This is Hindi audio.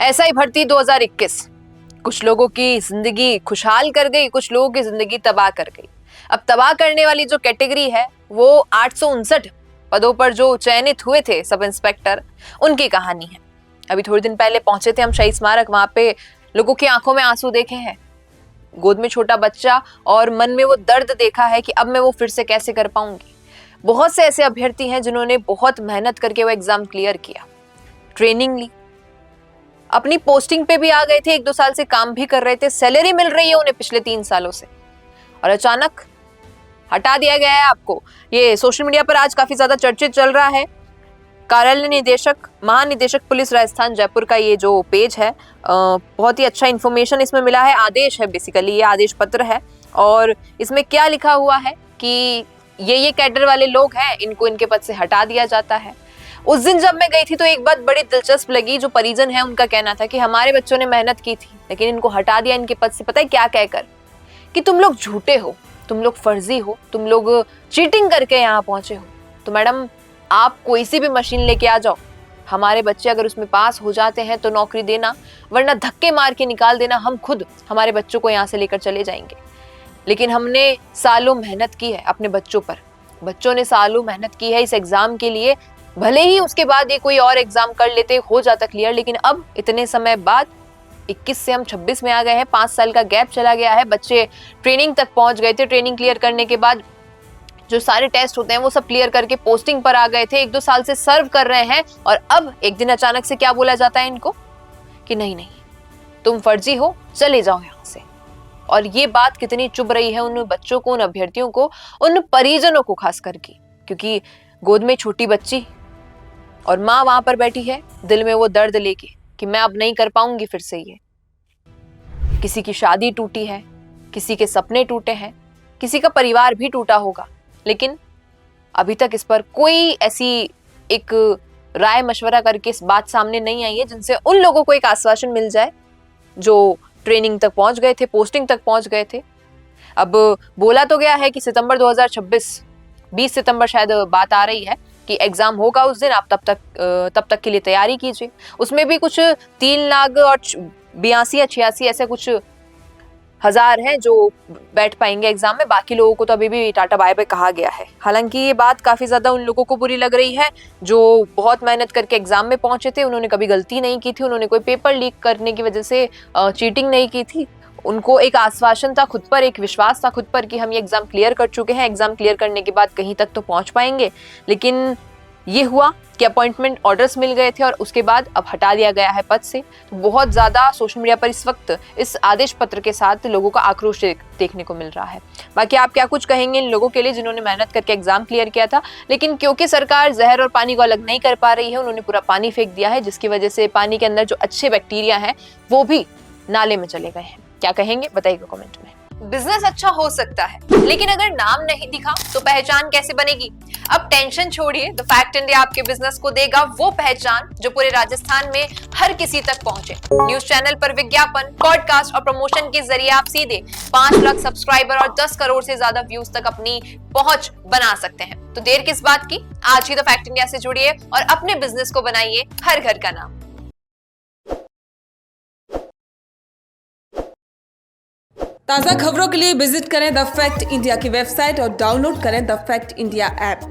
ऐसा ही भर्ती 2021 कुछ लोगों की जिंदगी खुशहाल कर गई, कुछ लोगों की जिंदगी तबाह कर गई। अब तबाह करने वाली जो कैटेगरी है वो 859 पदों पर जो चयनित हुए थे सब इंस्पेक्टर, उनकी कहानी है। अभी थोड़े दिन पहले पहुंचे थे हम शहीद स्मारक, वहां पे लोगों की आंखों में आंसू देखे हैं, गोद में छोटा बच्चा और मन में वो दर्द देखा है कि अब मैं वो फिर से कैसे कर पाऊंगी। बहुत से ऐसे अभ्यर्थी हैं जिन्होंने बहुत मेहनत करके वो एग्जाम क्लियर किया, ट्रेनिंग ली, अपनी पोस्टिंग पे भी आ गए थे, 1-2 साल से काम भी कर रहे थे, सैलरी मिल रही है उन्हें पिछले 3 सालों से, और अचानक हटा दिया गया है आपको। ये सोशल मीडिया पर आज काफी ज्यादा चर्चित चल रहा है। कार्यालय निदेशक, महानिदेशक पुलिस राजस्थान जयपुर का ये जो पेज है, बहुत ही अच्छा इन्फॉर्मेशन इसमें मिला है। आदेश है, बेसिकली ये आदेश पत्र है, और इसमें क्या लिखा हुआ है कि ये कैडर वाले लोग हैं, इनको इनके पद से हटा दिया जाता है। उस दिन जब मैं गई थी तो एक बात बड़ी दिलचस्प लगी, जो परिजन है उनका कहना था कि हमारे बच्चों ने मेहनत की थी लेकिन इनको हटा दिया इनके पद से, पता है क्या कहकर, कि तुम लोग झूठे हो, तुम लोग फर्जी हो, तुम लोग चीटिंग करके यहाँ पहुंचे हो। तो मैडम, आप कोई सी भी मशीन लेके आ जाओ, हमारे बच्चे अगर उसमें पास हो जाते हैं तो नौकरी देना, वरना धक्के मार के निकाल देना। हम खुद हमारे बच्चों को यहाँ से लेकर चले जाएंगे। लेकिन हमने सालों मेहनत की है अपने बच्चों पर, बच्चों ने सालों मेहनत की है इस एग्जाम के लिए। भले ही उसके बाद ये कोई और एग्जाम कर लेते, हो जाता क्लियर, लेकिन अब इतने समय बाद 21 से हम 26 में आ गए हैं, 5 साल का गैप चला गया है। बच्चे ट्रेनिंग तक पहुंच गए थे, ट्रेनिंग क्लियर करने के बाद जो सारे टेस्ट होते हैं वो सब क्लियर करके पोस्टिंग पर आ गए थे, 1-2 साल से सर्व कर रहे हैं, और अब एक दिन अचानक से क्या बोला जाता है इनको कि नहीं नहीं, तुम फर्जी हो, चले जाओ यहाँ से। और ये बात कितनी चुभ रही है उन बच्चों को, उन अभ्यर्थियों को, उन परिजनों को खास करके, क्योंकि गोद में छोटी बच्ची और माँ वहां पर बैठी है, दिल में वो दर्द लेके कि मैं अब नहीं कर पाऊंगी फिर से ये। किसी की शादी टूटी है, किसी के सपने टूटे हैं, किसी का परिवार भी टूटा होगा, लेकिन अभी तक इस पर कोई ऐसी एक राय मशवरा करके इस बात सामने नहीं आई है जिनसे उन लोगों को एक आश्वासन मिल जाए जो ट्रेनिंग तक पहुंच गए थे, पोस्टिंग तक पहुंच गए थे। अब बोला तो गया है कि सितंबर 2026, 20 सितंबर शायद बात आ रही है कि एग्जाम होगा उस दिन, आप तब तक के लिए तैयारी कीजिए। उसमें भी कुछ 3 लाख और 82 या 86 ऐसे कुछ हजार हैं जो बैठ पाएंगे एग्जाम में, बाकी लोगों को तो अभी भी टाटा बाय बाय कहा गया है। हालांकि ये बात काफी ज्यादा उन लोगों को बुरी लग रही है जो बहुत मेहनत करके एग्जाम में पहुंचे थे, उन्होंने कभी गलती नहीं की थी, उन्होंने कोई पेपर लीक करने की वजह से चीटिंग नहीं की थी। उनको एक आश्वासन था खुद पर, एक विश्वास था खुद पर कि हम ये एग्जाम क्लियर कर चुके हैं, एग्जाम क्लियर करने के बाद कहीं तक तो पहुंच पाएंगे। लेकिन ये हुआ कि अपॉइंटमेंट ऑर्डर्स मिल गए थे और उसके बाद अब हटा दिया गया है पद से। तो बहुत ज्यादा सोशल मीडिया पर इस वक्त इस आदेश पत्र के साथ लोगों का आक्रोश देखने को मिल रहा है। बाकी आप क्या कुछ कहेंगे इन लोगों के लिए जिन्होंने मेहनत करके एग्जाम क्लियर किया था, लेकिन क्योंकि सरकार जहर और पानी को अलग नहीं कर पा रही है, उन्होंने पूरा पानी फेंक दिया है, जिसकी वजह से पानी के अंदर जो अच्छे बैक्टीरिया हैं वो भी नाले में चले गए हैं। क्या कहेंगे बताइएगा कमेंट में। बिजनेस अच्छा हो सकता है, लेकिन अगर नाम नहीं दिखा तो पहचान कैसे बनेगी? अब टेंशन छोड़िए, द फैक्ट इंडिया आपके बिजनेस को देगा वो पहचान जो पूरे राजस्थान में हर किसी तक पहुंचे। न्यूज चैनल पर विज्ञापन, पॉडकास्ट और प्रमोशन के जरिए आप सीधे 5 लाख सब्सक्राइबर और 10 करोड़ से ज्यादा व्यूज तक अपनी पहुंच बना सकते हैं। तो देर किस बात की, आज ही द फैक्ट इंडिया से जुड़िए और अपने बिजनेस को बनाइए हर घर का नाम। ताज़ा खबरों के लिए विजिट करें द फैक्ट इंडिया की वेबसाइट और डाउनलोड करें द फैक्ट इंडिया ऐप।